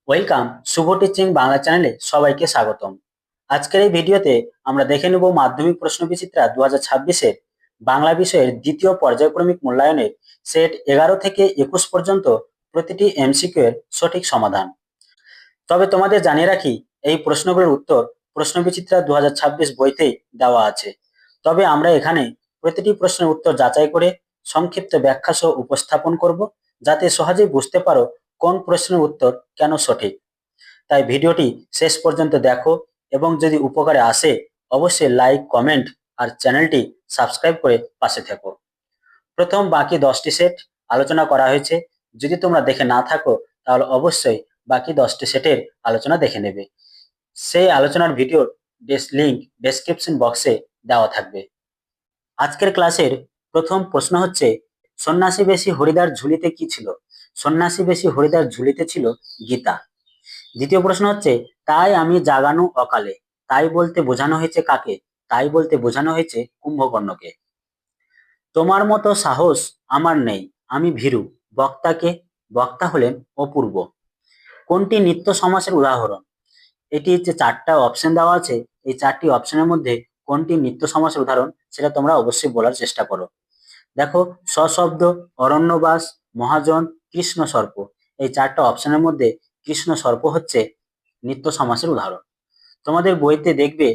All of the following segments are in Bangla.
ওয়েলকাম শুভ টিচিং বাংলা চ্যানেলে সবাইকে স্বাগতম। আজকের এই ভিডিওতে আমরা দেখে নেব মাধ্যমিক প্রশ্নবিচিত্রা 2026-এর বাংলা বিষয়ের দ্বিতীয় পর্যায়ক্রমিক মূল্যায়নের সেট 11 থেকে 21 পর্যন্ত প্রতিটি এমসিকিউ এর সঠিক সমাধান। তবে তোমাদের জানিয়ে রাখি, এই প্রশ্নগুলোর উত্তর প্রশ্নবিচিত্রা 2026 বইতেই দেওয়া আছে। তবে আমরা এখানে প্রতিটি প্রশ্নের উত্তর যাচাই করে সংক্ষিপ্ত ব্যাখ্যা সহ উপস্থাপন করব, যাতে সহজেই বুঝতে পারো কোন প্রশ্নের উত্তর কেন সঠিক। তাই ভিডিওটি শেষ পর্যন্ত দেখো এবং যদি উপকারে আসে অবশ্যই লাইক, কমেন্ট আর চ্যানেলটি সাবস্ক্রাইব করে পাশে থেকো। প্রথম বাকি 10টি সেট আলোচনা করা হয়েছে। যদি তোমরা দেখে না থাকো তাহলে অবশ্যই বাকি 10টি সেটের আলোচনা দেখে নেবে। সেই আলোচনার ভিডিওর লিংক ডেসক্রিপশন বক্সে দেওয়া থাকবে। আজকের ক্লাসের প্রথম প্রশ্ন হচ্ছে, সন্ন্যাসী বেশি হরিদার ঝুলিতে কি ছিল? সন্ন্যাসী বেশি হরিদার ঝুলিতে ছিল গীতা। দ্বিতীয় প্রশ্ন হচ্ছে, তাই আমি জাগানু অকালে, তাই বলতে বোঝানো হয়েছে কাকে? তাই বলতে বোঝানো হয়েছে কুম্ভকর্ণকে। তোমার মতো সাহস আমার নেই, আমি ভীরু, বক্তাকে? বক্তা হলেন অপূর্ব। কোনটি নিত্য সমাসের উদাহরণ? এটি যে 4টা অপশন দেওয়া আছে, এই 4টি অপশনের মধ্যে কোনটি নিত্য সমাসের উদাহরণ সেটা তোমরা অবশ্যই বলার চেষ্টা করো। দেখো, সশব্দ, অরণ্যবাস, মহাজন, কৃষ্ণ সর্প, এই 4টা অপশনের মধ্যে কৃষ্ণ সর্প হচ্ছে নিত্য সমাসের উদাহরণ। তোমাদের বইতে দেখবে,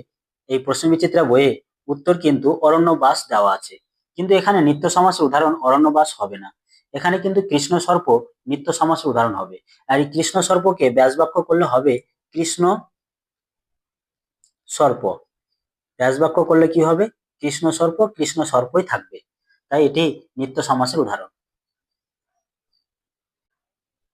এই প্রশ্নবিচিত্রা বইয়ে উত্তর কিন্তু অরণ্যবাস দেওয়া আছে, কিন্তু এখানে নিত্য সমাসের উদাহরণ অরণ্যবাস হবে না। এখানে কিন্তু কৃষ্ণ সর্প নিত্য সমাসের উদাহরণ হবে। আর এই কৃষ্ণ সর্পকে ব্যাসবাক্য করলে হবে কৃষ্ণ সর্প। ব্যাসবাক্য করলে কি হবে? কৃষ্ণ সর্প, কৃষ্ণ সর্পই থাকবে। তাই এটি নিত্য সমাসের উদাহরণ।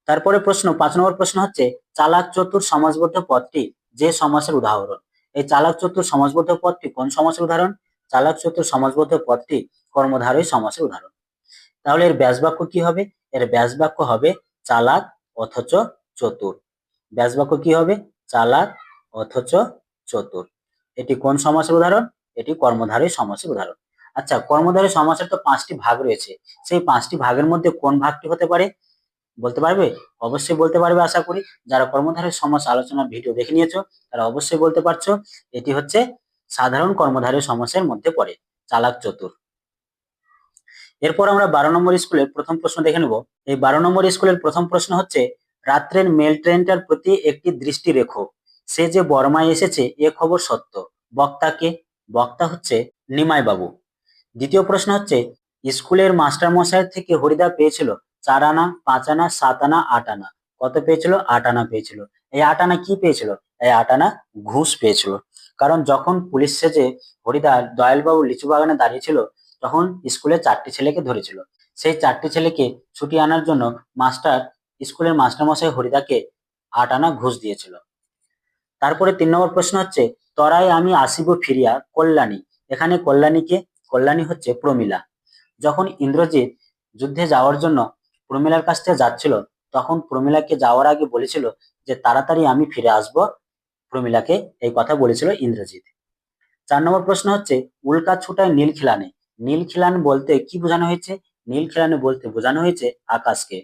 তারপরে প্রশ্ন 5 নম্বর প্রশ্ন হচ্ছে, চালাক চতুর সমাসবদ্ধ পদটি যে সমাসের উদাহরণ? এই চালাক চতুর সমাসবদ্ধ পদটি কোন সমাসের উদাহরণ? চালাক চতুর সমাসবদ্ধ পদটি কর্মধারয় সমাসের উদাহরণ। তাহলে এর ব্যাসবাক্য কি হবে? এর ব্যাসবাক্য হবে চালাক অথচ চতুর। ব্যাসবাক্য কি হবে? চালাক অথচ চতুর। এটি কোন সমাসের উদাহরণ? এটি কর্মধারয় সমাসের উদাহরণ। আচ্ছা, কর্মধারয় সমাসের তো 5টি ভাগ রয়েছে, সেই 5টি ভাগের মধ্যে কোন ভাগটি হতে পারে? বলতে পারবে? অবশ্যই বলতে পারবে আশা করি। যারা কর্মধারয় সমাস আলোচনার ভিডিও দেখে নিয়েছো তারা অবশ্যই বলতে পারছো এটি হচ্ছে সাধারণ কর্মধারয় সমাসের মধ্যে পড়ে, চালাক চতুর। এরপর আমরা 12 নম্বর স্কুলের প্রথম প্রশ্ন দেখে নেব। এই 12 নম্বর স্কুলের প্রথম প্রশ্ন হচ্ছে, রাত্রের মেল ট্রেনটার প্রতি একটি দৃষ্টি রেখো, সে যে বর্মায় এসেছে এ খবর সত্য, বক্তাকে? বক্তা হচ্ছে নিমাই বাবু। দ্বিতীয় প্রশ্ন হচ্ছে, স্কুলের মাস্টার মশাই থেকে হরিদা পেয়েছিল 4 আনা, 5 আনা, 7 আনা, 8 আনা। কত পেয়েছিল? 8 আনা পেয়েছিল। এই 8 আনা কি পেয়েছিল? এই 8 আনা ঘুষ পেয়েছিল। কারণ যখন পুলিশ সেজে হরিদা দয়ালবাবু লিচু বাগানে দাঁড়িয়েছিল, তখন স্কুলে 4টি ছেলেকে ধরেছিল। সেই 4টি ছেলেকে ছুটি আনার জন্য স্কুলের মাস্টার মশাই হরিদাকে 8 আনা ঘুষ দিয়েছিল। তারপরে 3 নম্বর প্রশ্ন হচ্ছে, তরাই আমি আসিব ফিরিয়া কল্যাণী। এখানে কল্যাণীকে? কল্যাণী হচ্ছে প্রমীলা। যখন ইন্দ্রজিৎ যুদ্ধে যাওয়ার জন্য প্রমীলার কাছ থেকে যাচ্ছিল, তখন প্রমীলাকে যাওয়ার আগে বলেছিল যে তাড়াতাড়ি আমি ফিরে আসব। প্রমীলাকে এই কথা বলেছিল ইন্দ্রজিৎ। 4 নম্বর প্রশ্ন হচ্ছে, উল্কা ছুটায় নীল খিলানে। নীল খিলান বলতে কি বোঝানো হয়েছে? নীল খিলানে বলতে বোঝানো হয়েছে আকাশকে।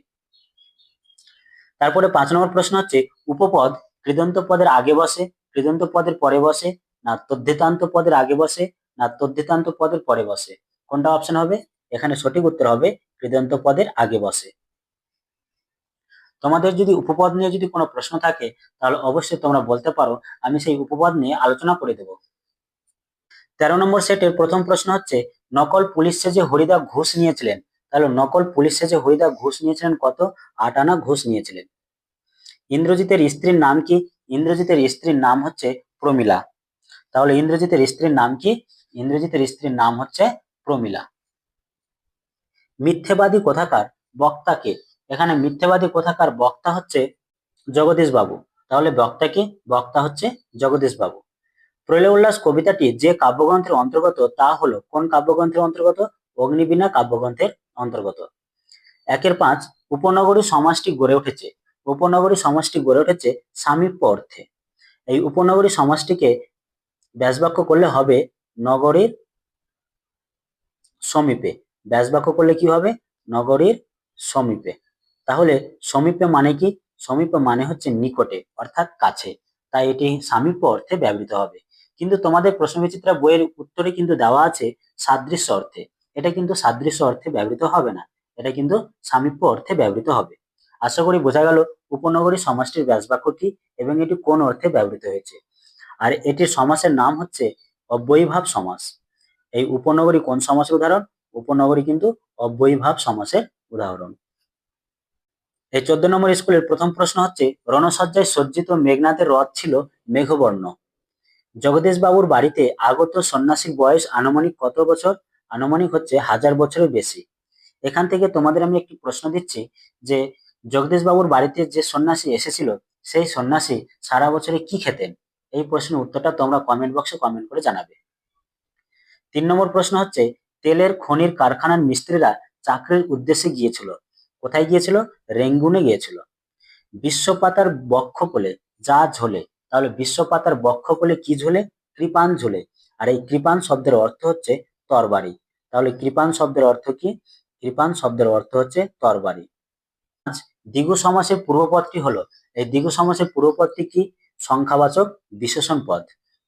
তারপরে 5 নম্বর প্রশ্ন হচ্ছে, উপপদ কৃদন্ত পদের আগে বসে, কৃদন্ত পদের পরে বসে, না তদ্ধিতান্ত পদের আগে বসে, না তদ্ধিতান্ত পদের পরে বসে? কোনটা অপশন হবে? এখানে সঠিক উত্তর হবে কৃদন্ত পদের আগে বসে। তোমাদের যদি উপপদ নিয়ে যদি কোনো প্রশ্ন থাকে তাহলে অবশ্যই তোমরা বলতে পারো, আমি সেই উপপদ নিয়ে আলোচনা করে দেব। 13 নম্বর সেটের প্রথম প্রশ্ন হচ্ছে, নকল পুলিশ সেজে হরিদা ঘুষ নিয়েছিলেন। তাহলে নকল পুলিশ সেজে হরিদা ঘুষ নিয়েছিলেন কত? 8 আনা ঘুষ নিয়েছিলেন। ইন্দ্রজিতের স্ত্রীর নাম কি? ইন্দ্রজিতের স্ত্রীর নাম হচ্ছে প্রমীলা। তাহলে ইন্দ্রজিতের স্ত্রীর নাম কি? ইন্দ্রজিতের স্ত্রীর নাম হচ্ছে প্রমীলা। মিথ্যেবাদী কোথাকার বক্তাকে? এখানে মিথ্যেবাদী কোথাকার বক্তা হচ্ছে জগদীশ বাবু। তাহলে বক্তা কি? বক্তা হচ্ছে জগদীশ বাবু। প্রলয় উল্লাস কবিতাটি যে কাব্যগ্রন্থের অন্তর্গত তা হলো কোন কাব্যগ্রন্থের অন্তর্গত? অগ্নিবীণা কাব্যগ্রন্থের অন্তর্গত। 1-5 উপনগরী সমাজটি গড়ে উঠেছে। উপনগরী সমাজটি গড়ে উঠেছে সামীপ্য অর্থে। এই উপনগরী সমাজটিকে ব্যাসবাক্য করলে হবে নগরীর সমীপে। ব্যাসবাক্য করলে কি হবে? নগরীর সমীপে। তাহলে সমীপে মানে কি? সমীপ মানে হচ্ছে নিকটে অর্থাৎ কাছে, তাই এটি সামীপ্য অর্থে ব্যবহৃত হবে। কিন্তু তোমাদের প্রশ্নবিচিত্রা বইয়ের উত্তরে কিন্তু দেওয়া আছে সাদৃশ্য অর্থে। এটা কিন্তু সাদৃশ্য অর্থে ব্যবহৃত হবে না, এটা কিন্তু সামীপ্য অর্থে ব্যবহৃত হবে। আশা করি বোঝা গেল উপনগরী সমাসটির ব্যাসবাক্য কি এবং এটি কোন অর্থে ব্যবহৃত হয়েছে। আর এটির সমাসের নাম হচ্ছে অব্যয়ীভাব সমাস। এই উপনগরী কোন সমাসের উদাহরণ? উপনগরী কিন্তু অব্যয়ীভাব সমাসের উদাহরণ। এই 14 নম্বর স্কুলের প্রথম প্রশ্ন হচ্ছে, রণসজ্জায় সজ্জিত মেঘনাথের রথ ছিল মেঘবর্ণ। জগদীশ বাবুর বাড়িতে আগত সন্ন্যাসীর বয়স আনুমানিক কত বছর? আনুমানিক হচ্ছে 1000 বছরের বেশি। এখান থেকে তোমাদের আমি একটি প্রশ্ন দিচ্ছি যে জগদীশ বাবুর বাড়িতে যে সন্ন্যাসী এসেছিল সেই সন্ন্যাসী সারা বছরে কি খেতেন? এই প্রশ্নের উত্তরটা তোমরা কমেন্ট বক্সে কমেন্ট করে জানাবে। 3 নম্বর প্রশ্ন হচ্ছে, তেলের খনির কারখানার মিস্ত্রিরা চাকরির উদ্দেশ্যে গিয়েছিল। কোথায় গিয়েছিল? রেঙ্গুনে গিয়েছিল। বিশ্বপাতার বক্ষকোলে যা ঝোলে, তাহলে বিশ্বপাতার বক্ষকোলে কি ঝোলে? কৃপান ঝোলে। আর এই কৃপান শব্দের অর্থ হচ্ছে তরবারি। তাহলে কৃপান শব্দের অর্থ কি? কৃপান শব্দের অর্থ হচ্ছে তরবারি। দ্বিগু সমাসের পূর্বপদটি হলো, এই দ্বিগু সমাসের পূর্বপদটি কি? সংখ্যাবাচক বিশেষণ পদ।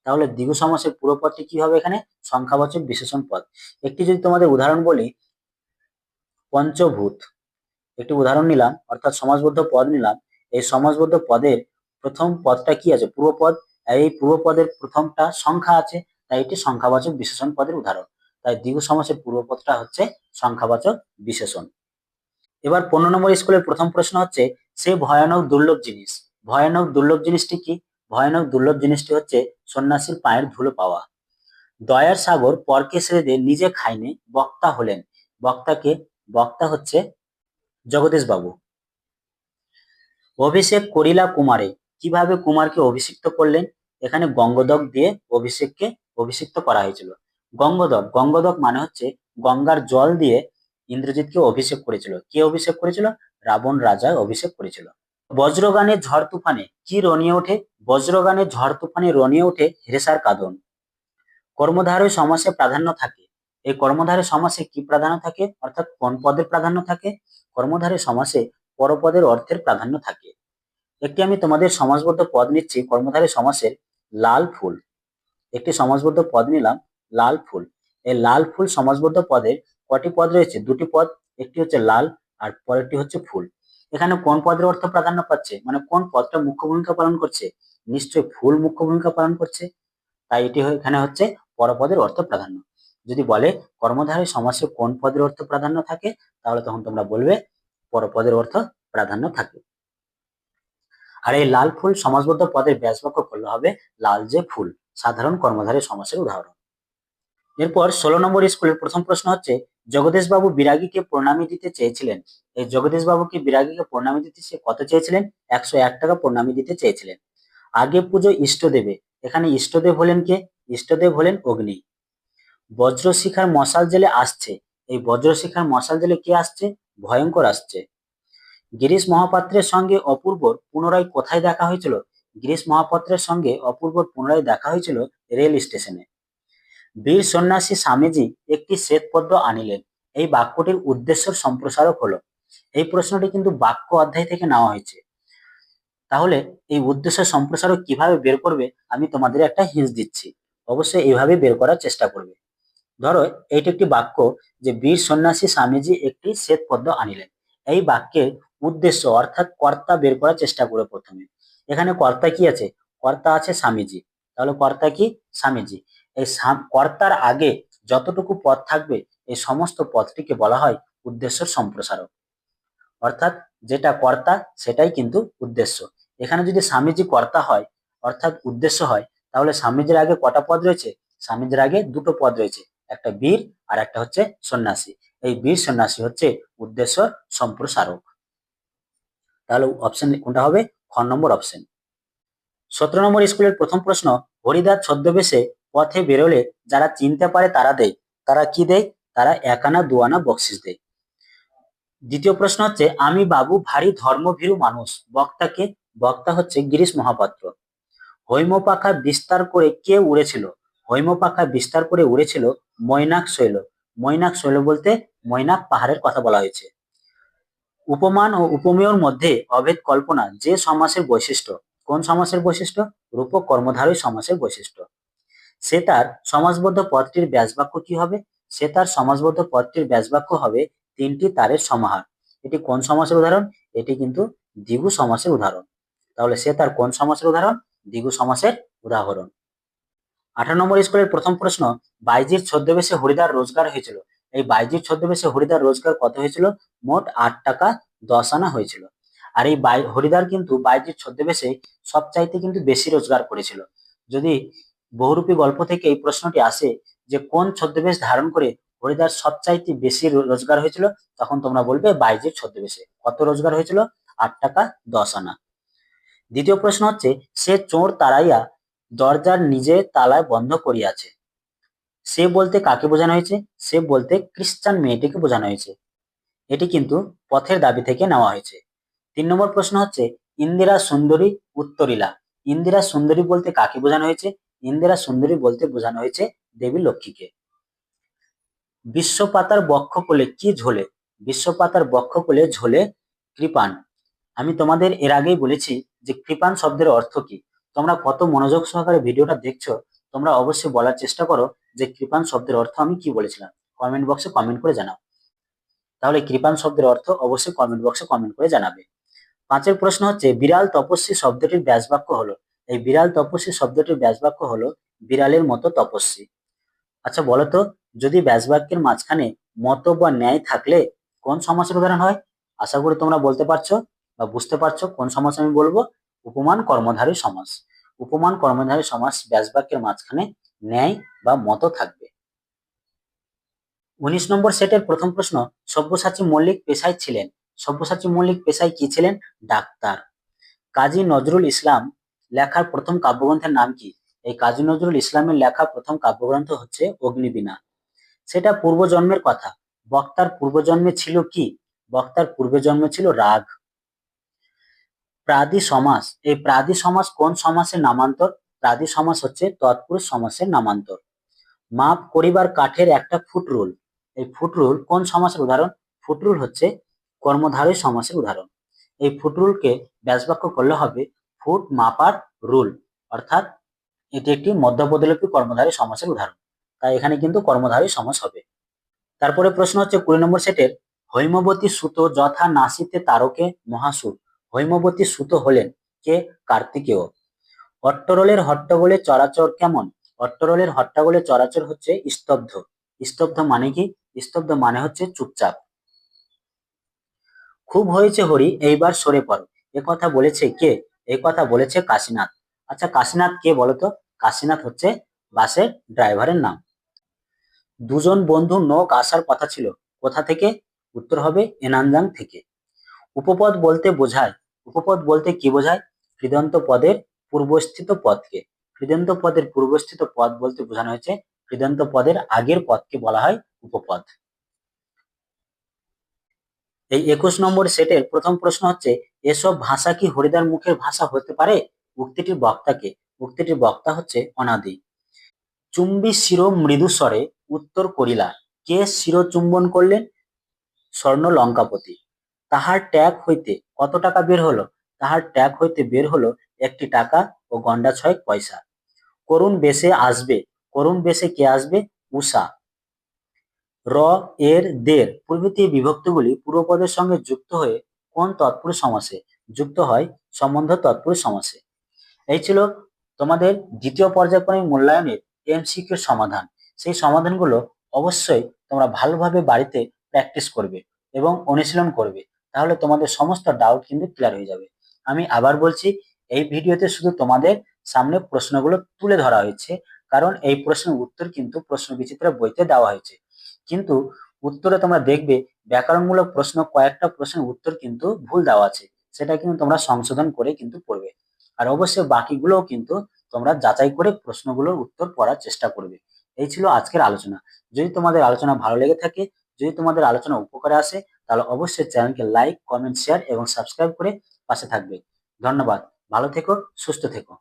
তাহলে দ্বিগু সমাসের পূর্বপদটি কি হবে এখানে? সংখ্যাবাচক বিশেষণ পদ। একটি যদি তোমাদের উদাহরণ বলি, পঞ্চভূত, একটি উদাহরণ নিলাম অর্থাৎ সমাসবদ্ধ পদ নিলাম। এই সমাসবদ্ধ পদের প্রথম পদটা কি আছে? পূর্বপদ। এই পূর্বপদের প্রথমটা সংখ্যা আছে, তাই এটি সংখ্যাবাচক বিশেষণ পদের উদাহরণ। তাই দ্বিগু সমাসের পূর্বপদটা হচ্ছে সংখ্যাবাচক বিশেষণ। এবার 15 নম্বর স্কুলের প্রথম প্রশ্ন হচ্ছে, সে ভয়ানক দুর্লভ জিনিস। ভয়ানক দুর্লভ জিনিসটি কি? ভয়ানক দুর্লভ জিনিসটি হচ্ছে সন্ন্যাসীর পায়ের ধুলো পাওয়া। দয়ার সাগর পরকে ছেড়ে দিয়ে নিজে খাইনে বক্তা হলেন। বক্তাকে? বক্তা হচ্ছে জগদীশ বাবু। অভিষেক করিলা কুমারে, কিভাবে কুমারকে অভিষিক্ত করলেন? এখানে গঙ্গোদক দিয়ে অভিষেককে অভিষিক্ত করা হয়েছিল। গঙ্গোদক, গঙ্গোদক মানে হচ্ছে গঙ্গার জল দিয়ে ইন্দ্রজিৎকে অভিষেক করেছিল। কে অভিষেক করেছিল? রাবণ রাজা অভিষেক করেছিল। বজ্রগানে ঝড় তুফানে কি রনিয়ে ওঠে? বজ্রগানে ঝড় তুফানে রনিয়ে ওঠে হেরেসার কাঁদন। কর্মধারয় সমাসে প্রাধান্য থাকে। এই কর্মধারয় সমাসে কি প্রাধান্য থাকে অর্থাৎ কোন পদের প্রাধান্য থাকে? কর্মধারয় সমাসে পরপদের অর্থের প্রাধান্য থাকে। একটি আমি তোমাদের সমাসবদ্ধ পদ নিচ্ছি কর্মধারয় সমাসের, লাল ফুল। একটি সমাসবদ্ধ পদ নিলাম, লাল ফুল। এই লাল ফুল সমাসবদ্ধ পদের কটি পদ রয়েছে? দুটি পদ। একটি হচ্ছে লাল আর পরেরটি হচ্ছে ফুল। এখানে কোন পদের অর্থ প্রাধান্য পাচ্ছে, মানে কোন পদটা মুখ্য ভূমিকা পালন করছে? নিশ্চয়ই ফুল মুখ্য ভূমিকা পালন করছে, তাই এটি এখানে হচ্ছে পরপদের অর্থ প্রাধান্য। যদি বলে কর্মধারয় সমাসে কোন পদের অর্থ প্রাধান্য থাকে, তাহলে তখন তোমরা বলবে পরপদের অর্থ প্রাধান্য থাকে। আর এই লাল ফুল সমাসবদ্ধ পদের ব্যাসবাক্য করলে হবে লাল যে ফুল, সাধারণ কর্মধারয় সমাসের উদাহরণ। এরপর 16 নম্বর স্কুলের প্রথম প্রশ্ন হচ্ছে, জগদীশ বাবু বিরাগীকে প্রণামী দিতে চেয়েছিলেন। এই জগদীশ বাবুকে বিরাগীকে প্রণামী দিতে সে কত চেয়েছিলেন? 101 টাকা প্রণামী দিতে চেয়েছিলেন। আগে পুজো ইষ্টদেবে, এখানে ইষ্টদেব হলেন কে? ইষ্টদেব হলেন অগ্নি। বজ্রশিখার মশাল জেলে আসছে, এই বজ্রশিখার মশাল জেলে কে আসছে? ভয়ঙ্কর আসছে। গিরিশ মহাপাত্রের সঙ্গে অপূর্বর পুনরায় কোথায় দেখা হয়েছিল? গিরিশ মহাপাত্রের সঙ্গে অপূর্বর পুনরায় দেখা হয়েছিল রেল স্টেশনে। বীর সন্ন্যাসী স্বামীজি একটি শ্বেতপদ্ম আনিলেন, এই বাক্যটির উদ্দেশ্যের সম্প্রসারক হলো। এই প্রশ্নটি কিন্তু বাক্য অধ্যায় থেকে নেওয়া হয়েছে। তাহলে এই উদ্দেশ্য সম্প্রসারক কিভাবে বের করবে আমি তোমাদের একটা হিন্ট দিচ্ছি, অবশ্যই এইভাবে বের করার চেষ্টা করবে। ধরো এইটা একটি বাক্য যে বীর সন্ন্যাসী স্বামীজি একটি শ্বেতপদ্ম আনিলেন। এই বাক্যের উদ্দেশ্য অর্থাৎ কর্তা বের করার চেষ্টা করে প্রথমে। এখানে কর্তা কি আছে? কর্তা আছে স্বামীজি, তাহলে কর্তা কি? স্বামীজি। এই কর্তার আগে যতটুকু পদ থাকবে এই সমস্ত পদটিকে বলা হয় উদ্দেশ্যের সম্প্রসারক, অর্থাৎ যেটা কর্তা সেটাই কিন্তু উদ্দেশ্য। এখানে যদি স্বামীজি কর্তা হয় অর্থাৎ উদ্দেশ্য হয়, তাহলে স্বামীজির আগে কটা পদ রয়েছে? স্বামীজির আগে দুটো পদ রয়েছে, একটা বীর আর একটা হচ্ছে সন্ন্যাসী। এই বীর সন্ন্যাসী হচ্ছে উদ্দেশ্য সম্প্রসারক। তাহলে অপশন কোনটা হবে? খ নম্বর অপশন। 17 নম্বর স্কুলের প্রথম প্রশ্ন, হরিদাস ছদ্মবেশে পথে বেরোলে যারা চিনতে পারে তারা দেয়। তারা কি দেয়? তারা 1 আনা 2 আনা বকশিস দেয়। দ্বিতীয় প্রশ্ন হচ্ছে, আমি বাবু ভারী ধর্মভীরু মানুষ। বক্তাকে? বক্তা হচ্ছে গিরিশ মহাপাত্র। হৈমপাখা বিস্তার করে কে উড়েছিল? হৈমপাখা বিস্তার করে উড়েছিল মৈনাক শৈল। মৈনাক শৈল বলতে মৈনাক পাহাড়ের কথা বলা হয়েছে। উপমান ও উপমেয়র মধ্যে অভেদ কল্পনা যে সমাসের বৈশিষ্ট্য, কোন সমাসের বৈশিষ্ট্য? রূপক কর্মধারয় সমাসের বৈশিষ্ট্য। সে তার সমাসবদ্ধ পদটির ব্যাসবাক্য কি হবে? সে তার সমাসবদ্ধ পদটির ব্যাসবাক্য হবে তিনটি তারের সমাহার। এটি কোন সমাসের উদাহরণ? এটি কিন্তু দ্বিগু সমাসের উদাহরণ। তাহলে সে তার কোন সমাসের উদাহরণ? দ্বিগু সমাসের উদাহরণ। 18 নম্বর স্কুলের প্রথম প্রশ্ন, বাইজির ছদ্মবেশে হরিদার রোজগার হয়েছিল। এই বাইজির ছদ্মবেশে হরিদার রোজগার কত হয়েছিল? মোট 8 টাকা 10 আনা হয়েছিল। আর এই হরিদার কিন্তু বাইজির ছদ্মবেশে সবচাইতে কিন্তু বেশি রোজগার করেছিল। যদি বহুরূপী গল্প থেকে এই প্রশ্নটি আসে যে কোন ছদ্মবেশ ধারণ করে হরিদার সবচাইতে বেশি রোজগার হয়েছিল, তখন তোমরা বলবে বাইজির ছদ্মবেশে। কত রোজগার হয়েছিল? 8 টাকা 10 আনা। দ্বিতীয় প্রশ্ন হচ্ছে, সে চোর তাড়াইয়া দরজার নিজে তালায় বন্ধ করিয়াছে। সে বলতে কাকে বোঝানো হয়েছে? সে বলতে খ্রিস্টান মেয়েটিকে বোঝানো হয়েছে। এটি কিন্তু পথের দাবি থেকে নেওয়া হয়েছে। 3 নম্বর প্রশ্ন হচ্ছে, ইন্দিরা সুন্দরী উত্তরিলা। ইন্দিরা সুন্দরী বলতে কাকে বোঝানো হয়েছে? ইন্দিরা সুন্দরী বলতে বোঝানো হয়েছে দেবী লক্ষ্মীকে। বিশ্বপাতার বক্ষকোলে কি ঝোলে? বিশ্বপাতার বক্ষকোলে ঝোলে কৃপাণ। আমি তোমাদের এর আগেই বলেছি যে কৃপাণ শব্দের অর্থ কি। তোমরা কত মনোযোগ সহকারে ভিডিওটা দেখছো, তোমরা অবশ্যই বলার চেষ্টা করো যে কৃপাণ শব্দের অর্থ আমি কি বলেছিলাম। কমেন্ট বক্সে কমেন্ট করে জানাও। তাহলে কৃপাণ শব্দের অর্থ অবশ্যই কমেন্ট বক্সে কমেন্ট করে জানাবে। 5 প্রশ্ন হচ্ছে, বিড়াল তপস্বী শব্দটির ব্যাসবাক্য হলো। এই বিড়াল তপস্বী শব্দটির ব্যাসবাক্য হলো বিড়ালের মতো তপস্বী। আচ্ছা বলতো, যদি ব্যাসবাক্যের মাঝখানে মত বা ন্যায় থাকলে কোন সমাসের উদাহরণ হয়? আশা করি তোমরা বলতে পারছো বা বুঝতে পারছো কোন সমাস আমি বলবো। উপমান কর্মধারী সমাস। উপমান কর্মধারী সমাস ব্যাসবাক্যের মাঝখানে ন্যায় বা মত থাকবে। 19 নম্বর সেটের প্রথম প্রশ্ন, সব্যসাচী মল্লিক পেশায় ছিলেন। সব্যসাচী মল্লিক পেশায় কি ছিলেন? ডাক্তার। কাজী নজরুল ইসলাম লেখার প্রথম কাব্যগ্রন্থের নাম কি? এই কাজী নজরুল ইসলামের লেখা প্রথম কাব্যগ্রন্থ হচ্ছে অগ্নিবীণা। সেটা পূর্বজন্মের কথা। বক্তার পূর্বজন্মে ছিল কি? বক্তার পূর্বজন্মে ছিল রাগ। প্রাদি সমাস। এই প্রাদি সমাস কোন সমাসের নামান্তর? প্রাদি সমাস হচ্ছে তৎপুরুষ সমাসের নামান্তর। মাপ করিবার কাঠের একটা ফুটরুল। এই ফুটরুল কোন সমাসের উদাহরণ? ফুটরুল হচ্ছে কর্মধারয় সমাসের উদাহরণ। এই ফুটরুলকে ব্যাসবাক্য করলে হবে ফুট মাপার রুল, অর্থাৎ এটি একটি মধ্যপদলোপী কর্মধারী সমাসের উদাহরণ। তাই এখানে কিন্তু কর্মধারী সমাস হবে। তারপরে প্রশ্ন হচ্ছে 20 নম্বর সেটের, হৈমবতী সুত যথা নাসিতে তারকে মহাসুর। হৈমবতী সুত হলেন কে? কার্তিকেয়। অট্টরোলের হট্টগোলে চরাচর কেমন? অট্টরোলের হট্টগোলে চরাচর হচ্ছে স্তব্ধ। স্তব্ধ মানে কি? স্তব্ধ মানে হচ্ছে চুপচাপ। খুব হয়েছে হরি, এইবার সরে পড়ো। এ কথা বলেছে কে? এই কথা বলেছে কাশীনাথ। আচ্ছা কাশীনাথ কে বলতো? কাশীনাথ হচ্ছে বাসের ড্রাইভারের নাম। দুজন বন্ধু নৌক আসার কথা ছিল, কোথা থেকে? উত্তর হবে এনানজাং থেকে। উপপদ বলতে বোঝায়, উপপদ বলতে কি বোঝায়? কৃদন্ত পদের পূর্বস্থিত পদকে। কৃদন্ত পদের পূর্বস্থিত পদ বলতে বোঝানো হয়েছে কৃদন্ত পদের আগের পদকে বলা হয় উপপদ। এই 21 নম্বর সেটের প্রথম প্রশ্ন হচ্ছে, এসব ভাষা কি হরিদার মুখের ভাষা হতে পারে? উক্তিটির বক্তাকে। উক্তিটির বক্তা হচ্ছে অনাদি। চুম্বী শির মৃদু স্বরে উত্তর করিলা। কে শিরচুম্বন করলেন? স্বর্ণ লঙ্কাপতি। তাহার ট্যাগ হইতে কত টাকা বের হলো? তাহার ট্যাগ হইতে বের হলো 1 টাকা ও গন্ডা 6 পয়সা। করুণ বেশে আসবে। করুণ বেশে কে আসবে? উষা। র, এর, দের প্রভৃতি বিভক্তিগুলি পূর্বপদের সঙ্গে যুক্ত হয়ে কোন তৎপুরুষ সমাসে যুক্ত হয়? সম্বন্ধ তৎপুরুষ সমাসে। এই ছিল তোমাদের দ্বিতীয় পর্যায়ক্রমিক মূল্যায়নের এমসিকিউর সমাধান। সেই সমাধানগুলো অবশ্যই তোমরা ভালোভাবে বাড়িতে প্র্যাকটিস করবে এবং অনুশীলন করবে, তাহলে তোমাদের সমস্ত ডাউট কিন্তু ক্লিয়ার হয়ে যাবে। আমি আবার বলছি, এই ভিডিওতে শুধু তোমাদের সামনে প্রশ্নগুলো তুলে ধরা হয়েছে, কারণ এই প্রশ্নের উত্তর কিন্তু প্রশ্ন বিচিত্রা বইতে দেওয়া হয়েছে। কিন্তু উত্তরে তোমরা দেখবে ব্যাকরণমূলক প্রশ্ন, কয়েকটা প্রশ্নের উত্তর কিন্তু ভুল দেওয়া আছে, সেটা কিন্তু তোমরা সংশোধন করে কিন্তু পড়বে। আর অবশ্যই বাকিগুলোও কিন্তু তোমরা যাচাই করে প্রশ্নগুলোর উত্তর পড়ার চেষ্টা করবে। এই ছিল আজকের আলোচনা। যদি তোমাদের আলোচনা ভালো লেগে থাকে, যদি তোমাদের আলোচনা উপকারে আসে, তাহলে অবশ্যই চ্যানেলকে লাইক, কমেন্ট, শেয়ার এবং সাবস্ক্রাইব করে পাশে থাকবে। ধন্যবাদ। ভালো থেকো, সুস্থ থেকো।